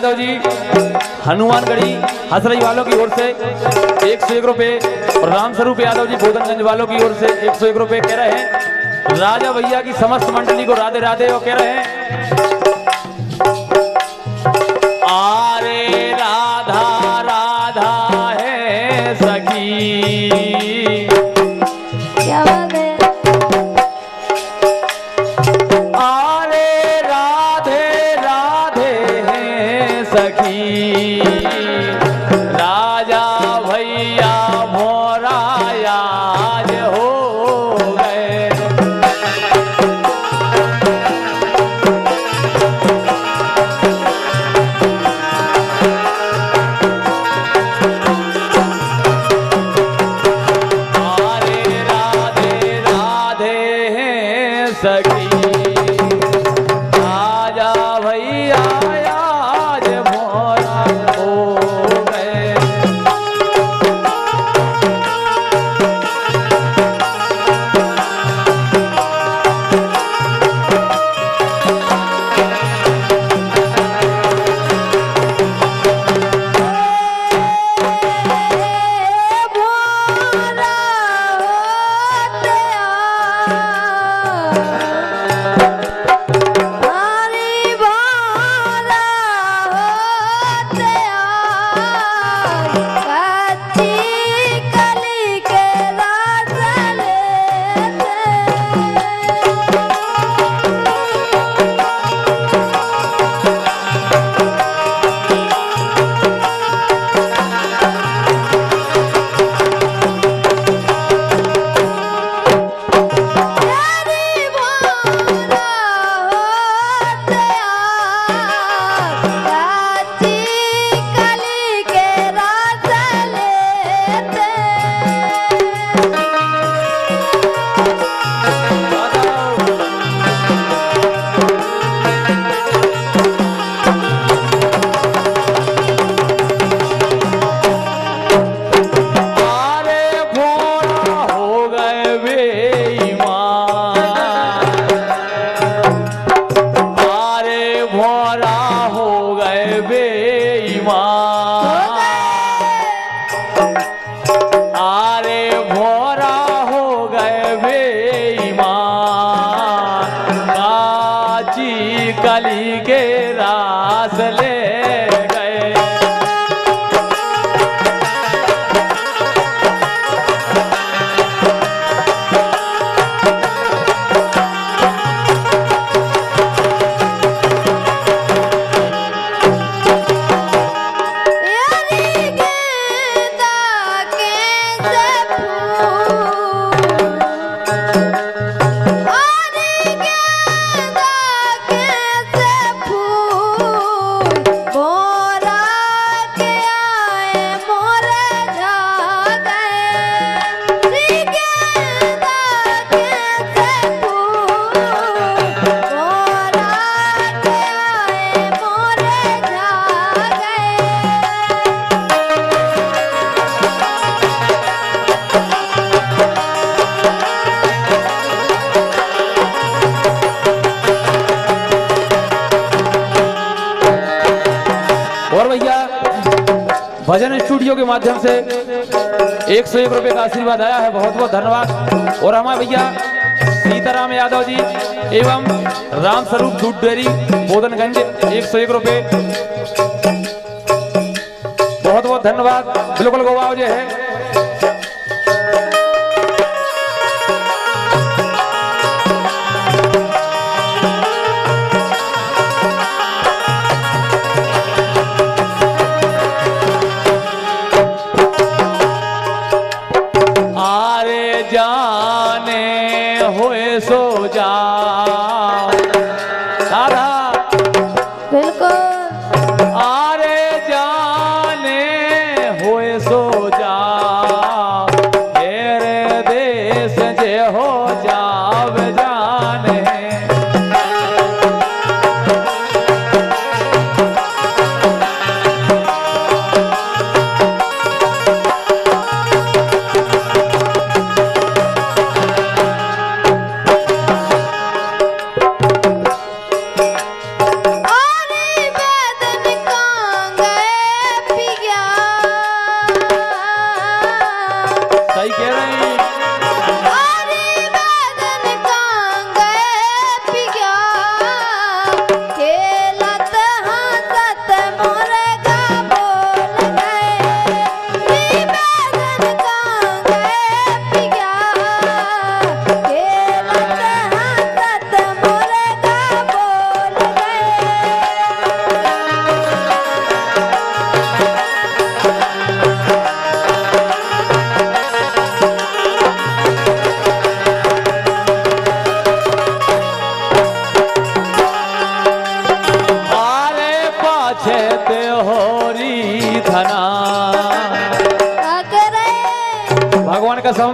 यादव जी हनुमानगढ़ी हसरई वालों की ओर से 101 रुपए और रामस्वरूप यादव जी बोधनगंज वालों की ओर से 101 रुपए कह रहे हैं। राजा भैया की समस्त मंडली को राधे राधे और कह रहे हैं आरे राधा राधा है सखी। क्या बात है। आरे राधे राधे है सखी राजा भैया मोरा आज हो गए। आरे राधे राधे है सखी राजा भैया आज मोरा हो गए। कली के रास ले गए। और भैया भजन स्टूडियो के माध्यम से 101 रुपए का आशीर्वाद आया है, बहुत बहुत धन्यवाद। और हमारे भैया सीताराम यादव जी एवं राम स्वरूप दूध डेयरी बोधनगंज 101 रुपए, बहुत बहुत धन्यवाद। बिल्कुल गोवाओ जो है जाने हुए सो जाओ राधा बिल्कुल। आरे जाने हुए सो जाओ मेरे देश जे हो जाओ जाने। कसम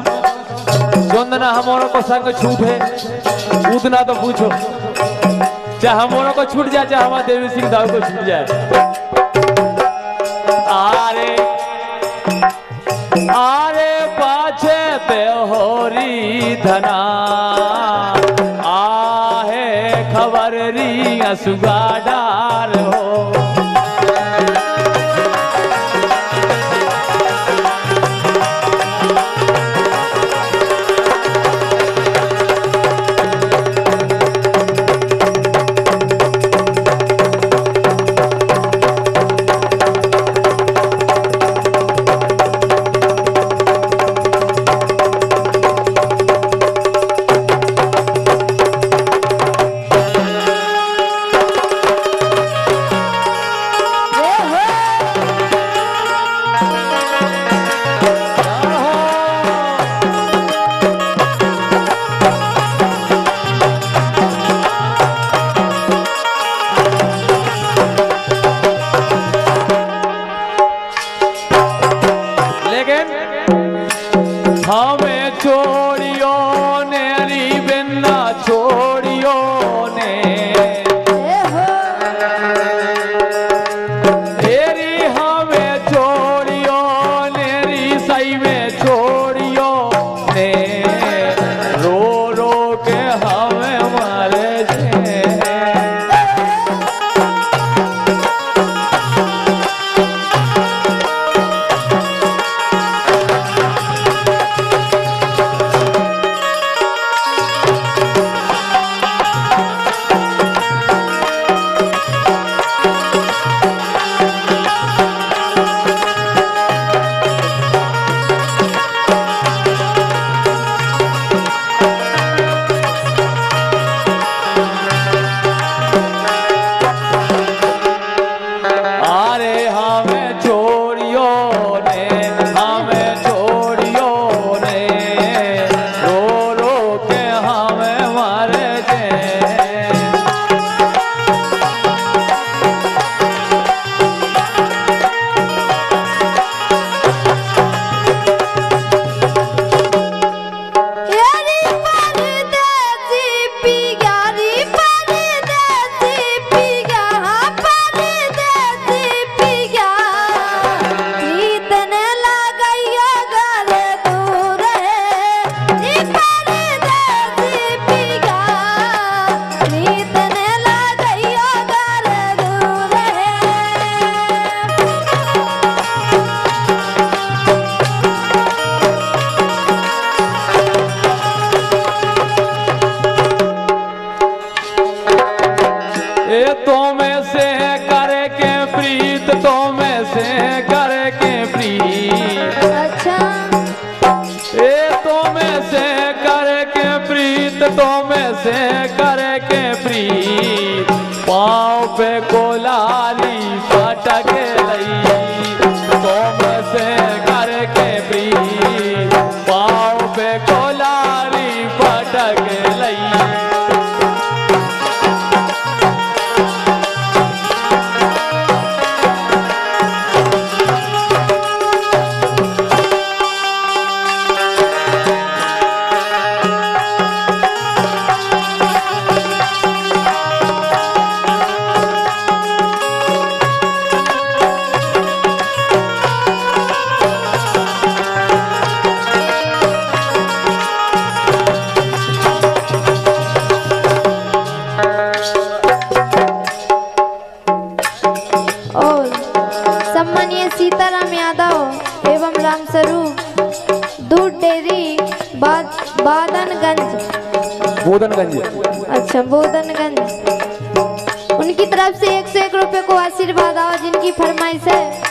जोंदना हमारों को संग छूट है उतना तो पूछो, चाहे हमारों को छूट जाए चाहे हमारे देवी सिंह दाऊ को छूट जाए। आरे आरे पाछे पे होरी धना आहे खबर री असुगाडार हो। हमें छोड़ियो ने री बिन्ना छोड़ियो ने तेरी हमें छोड़ियो ने री सही में छोड़ियो ने रो रो के हमें मारे जे। तो में से करे के प्रीत तो में से करे के प्रीत अच्छा तो में से करे के प्रीत तो में से करे के प्रीत पाँव पे कोलाली फटक लई तो में से करे के प्रीत पाँव पे कोलाली फटक लई। सम्मानीय सीताराम यादव एवं रामस्वरूप दूध डेयरी बोधनगंज अच्छा बोधनगंज, उनकी तरफ से 101 रुपए को आशीर्वाद आओ जिनकी फरमाइश है।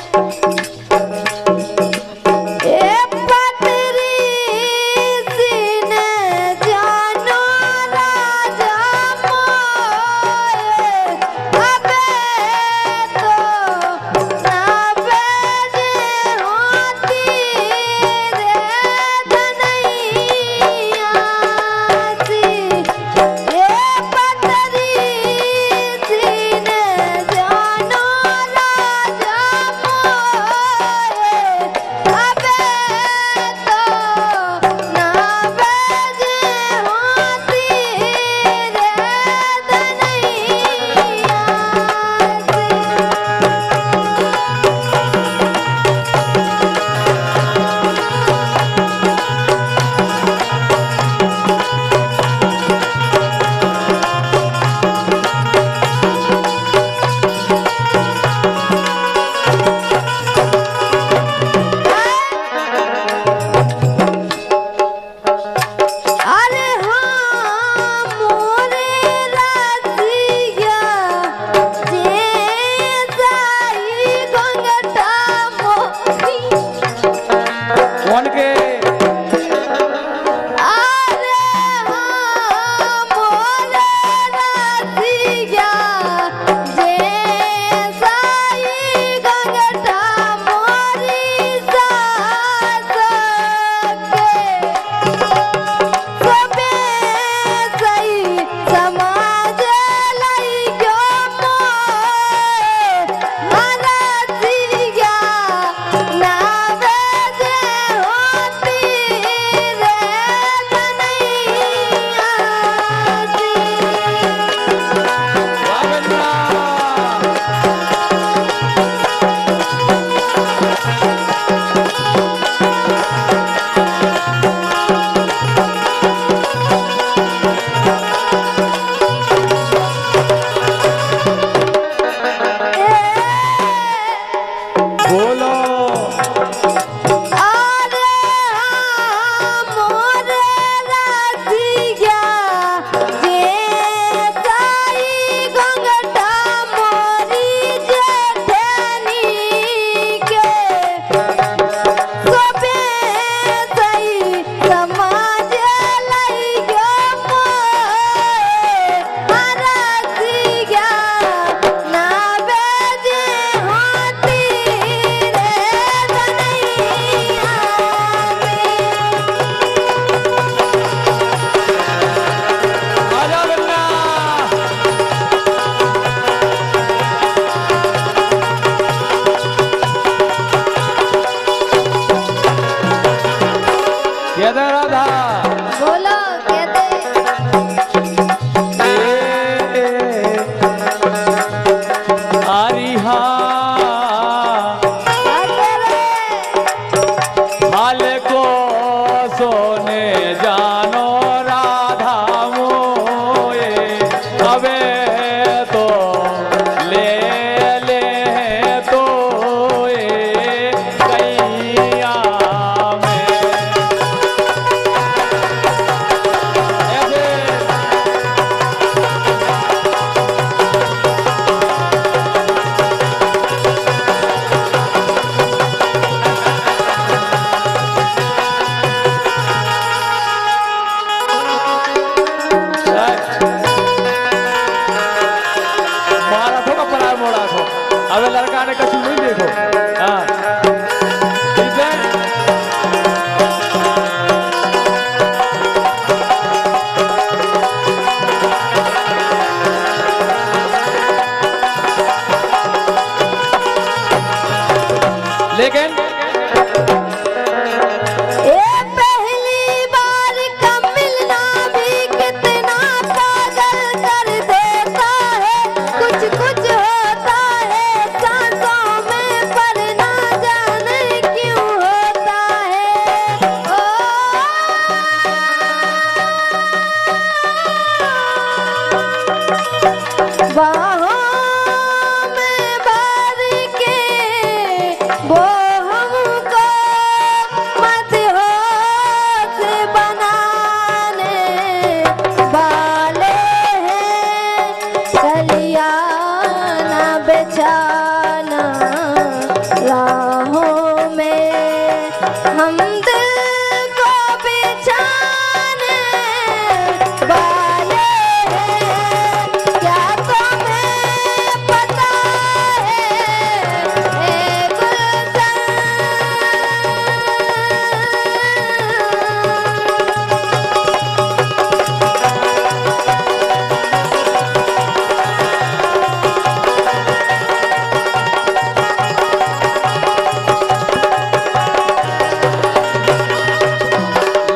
अबे लड़का ने कछु नहीं देखो। हाँ ठीक है।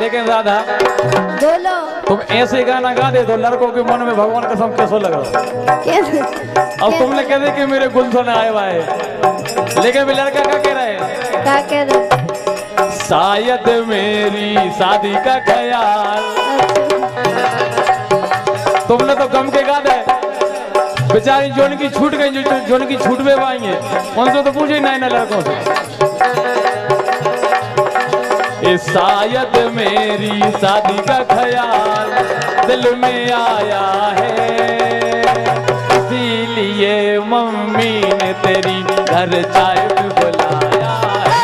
लेकिन राधा बोलो। तुम ऐसे गाना गा दे तो लड़कों के मन में भगवान कसम कैसो लग रहा। अब तुमने कह दे कि मेरे गुलशन आए हुआ है, लेकिन भी लड़का क्या कह रहा है? क्या कह रहे? शायद मेरी शादी का ख्याल। तुमने तो गम के गा दे, बेचारी जोन की छूट गई, जोन की छूट में पाएंगे उनसे तो पूछे ना लड़कों से। शायद मेरी शादी का ख्याल दिल में आया है, इसीलिए मम्मी ने तेरी घर चाय पे बुलाया है।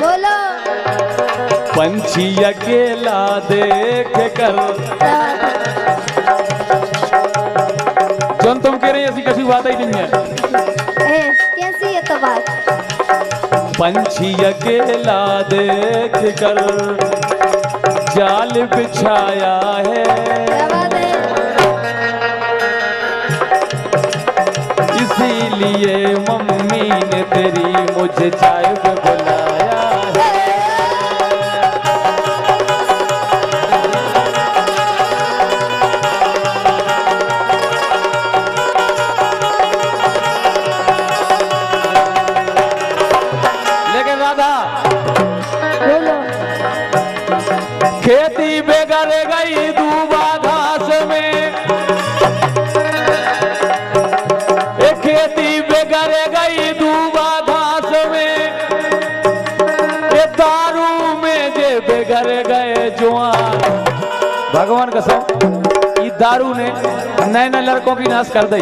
बोलो। पंछी अकेला देख कर, जौन तुम कह रही ऐसी कसी बात ही नहीं है। कैसी है तो बात? पंछी अकेला देख कर जाल बिछाया है, इसीलिए मम्मी ने तेरी मुझे चाय पे बुलाया है। भगवान कसम ये दारू ने नए नए लड़कों की नाश कर दी।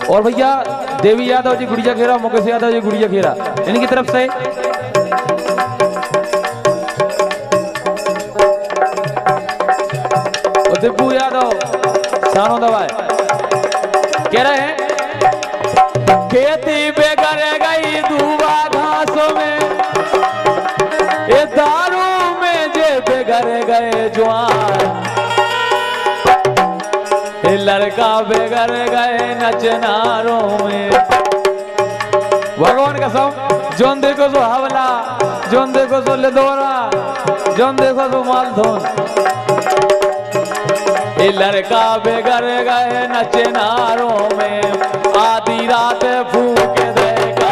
और भैया देवी यादव जी गुड़िया खेरा, मुकेश यादव जी गुड़िया खेरा, इनकी तरफ से और दिब्बू यादव सानो दवाए कह रहे हैं खेती बेगर गई दूबा घासों में, ये दारू में जे बेगर गए जवान, ये लड़का बेगर गए नचनारों में। भगवान कसम जोन देखो सो हवला, जोन देखो सो लिदोरा, जोन देखो सो मालधोन, ये लड़का बेगर गए नचनारों में, आधी रात फूक देगा।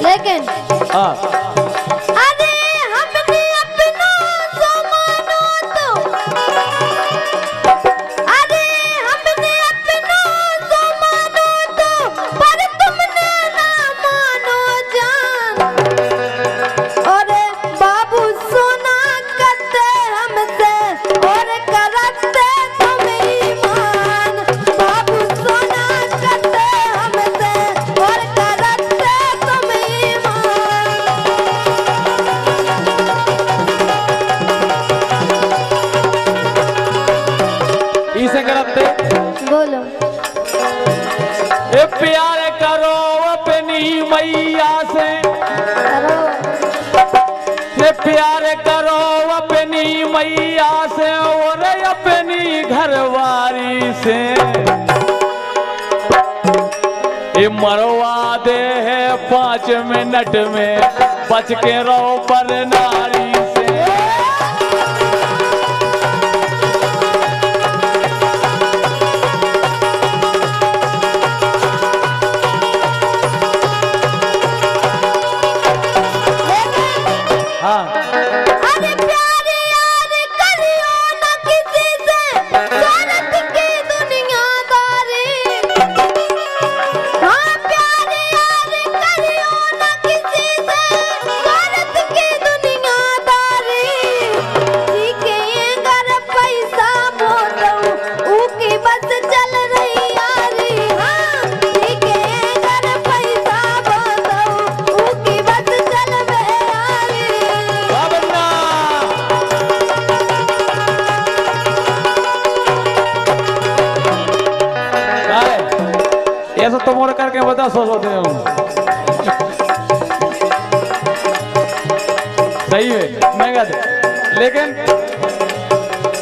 लेकिन हाँ अरे हमने अपना ज़माना तो, अरे हमने अपना ज़माना तो, पर तुमने ना मानो जान। और बाबू सोना करते हमसे और करते तुम ईमान, बाबू सोना करते हमसे और करते तुम ईमान। इसे करते बोलो ए प्यार करो अपनी मैया से, करो ये प्यार करो अपनी मैया से और अपनी घरवारी से, ये मरवा दे है 5 मिनट में, बच के रहो पर नारी से। हाँ अरे प्यार यार करियो ना किसी से, स्वार्थ की दुनियादारी। हाँ प्यार यार करियो ना किसी से, स्वार्थ की दुनियादारी। जी के ये घर पैसा बोलो, ऊकी बस चल रही यारी। हाँ जी के ये घर पैसा बोलो, ऊकी बस चल रही यारी। बाबन्ना ये सब तुम और करके बता सोचते हो सही है मैं कहते, लेकिन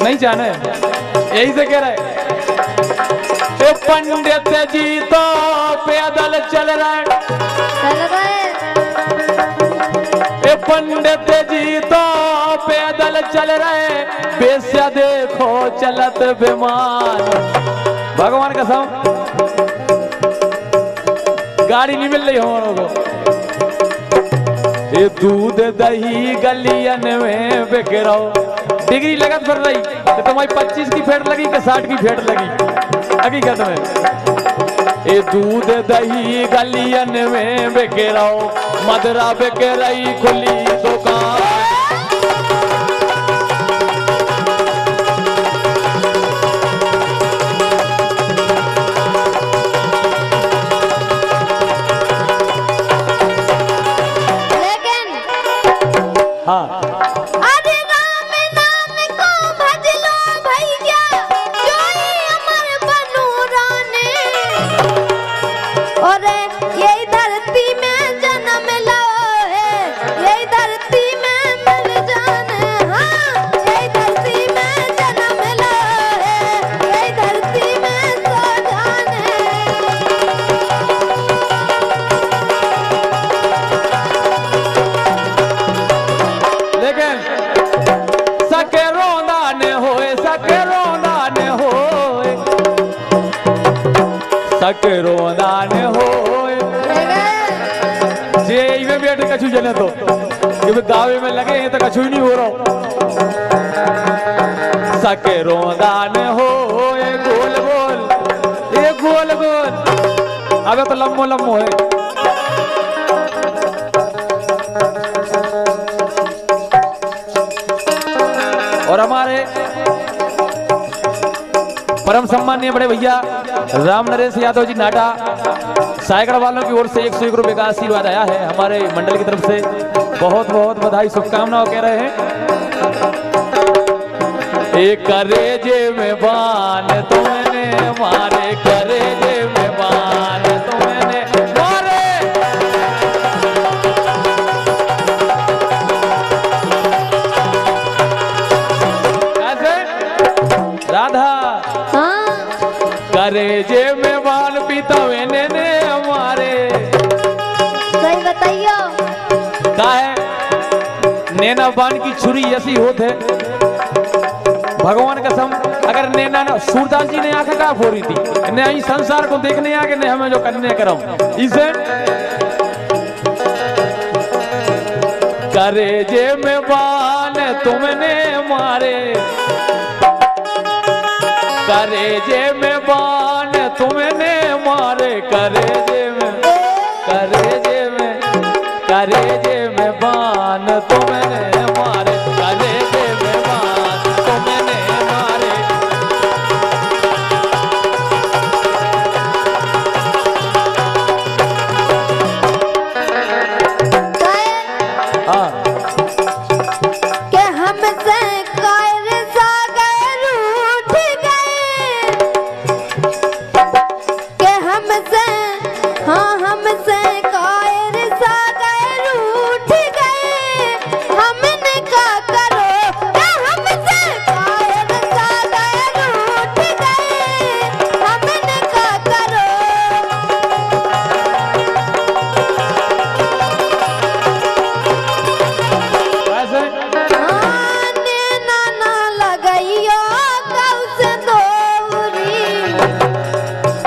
नहीं जाने यही से कह रहे ए पंडित जी तो पैदल चल रहे, चल रहे ए पंडित जी तो पैदल चल रहे, बेस्या देखो चलत विमान। भगवान कसम गाड़ी नहीं मिल रही हमारों को, ये दूध दही गलियन में बिक रहो, डिग्री लगत फिर रही तो तुम्हारी 25 की फेट लगी कि 60 की फेट लगी हकीकत में। ये दूध दही गलियन में बिक रहो, मदरा बिक रही खुली दुकान। लेकिन हाँ अरे राम नाम को भज लो भैया, जो ही अमर बनो राने। और यही धरती में जन्म लो है, यही धरती में मिल जाने। हाँ यही धरती में जन्म लो है, यही धरती में सो जाने। गावे में लगे हैं तो कछु ही नहीं हो रहा। सके रोदान हो ये गोल गोल, ये गोल गोल, अबे तो लम्बो लम्बो है। और हमारे परम सम्मानीय बड़े भैया राम नरेश यादव जी नाटा साइकिल वालों की ओर से 101 रुपए का आशीर्वाद आया है हमारे मंडल की तरफ से। बहुत बहुत बधाई शुभकामनाओं कह रहे हैं। एक करेजे में बान तुमने मारे, करेजे में बान तुमने मारे। कैसे राधा? हाँ करेजे में बान पीता मैंने ने हमारे। सही बताइयो। का है नैना बान की छुरी ऐसी होते भगवान कसम, अगर नैना ने सूरदास जी ने आंखें का फोड़ी थी ने आई संसार को देखने आके ने हमें जो करने करम इसे करेजे में बान तुमने मारे, करेजे में बान तुमने मारे, करेजे में, करेजे में, करेजे में बान तुमने मारे, करेजे में बान तुमने मारे। हाँ के हमसे कायर सागर रूठ गए, के हमसे, हाँ हमसे कायर सागर रूठ गए। हमने क्या करो के हमसे कायर सागर रूठ गए। हमने क्या करो। कैसे आने नाना लगइयो कौस दोरी,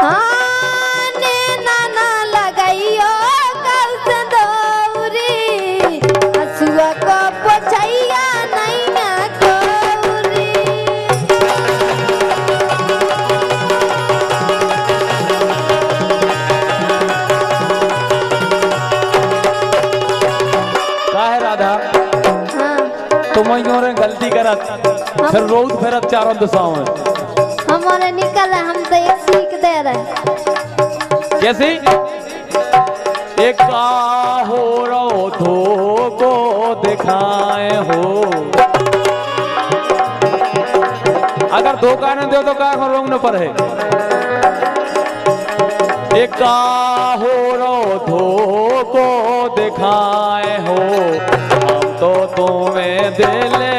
आने नाना लगइयो कौस दोरी। हसुआ को पोछैया नैया कोरी। का है राधा हाँ तुम यूं गलती करत फिर रोज फिरत चारों दिशाओं में हमारे निकल है, हम तो एक सीख दे रहे। कैसी एक का हो रो धो को दिखाए हो, अगर धोखा न दो तो का रोंग न पर है। एक का हो रो धो को दिखाए हो, हम तो तुम्हें दिले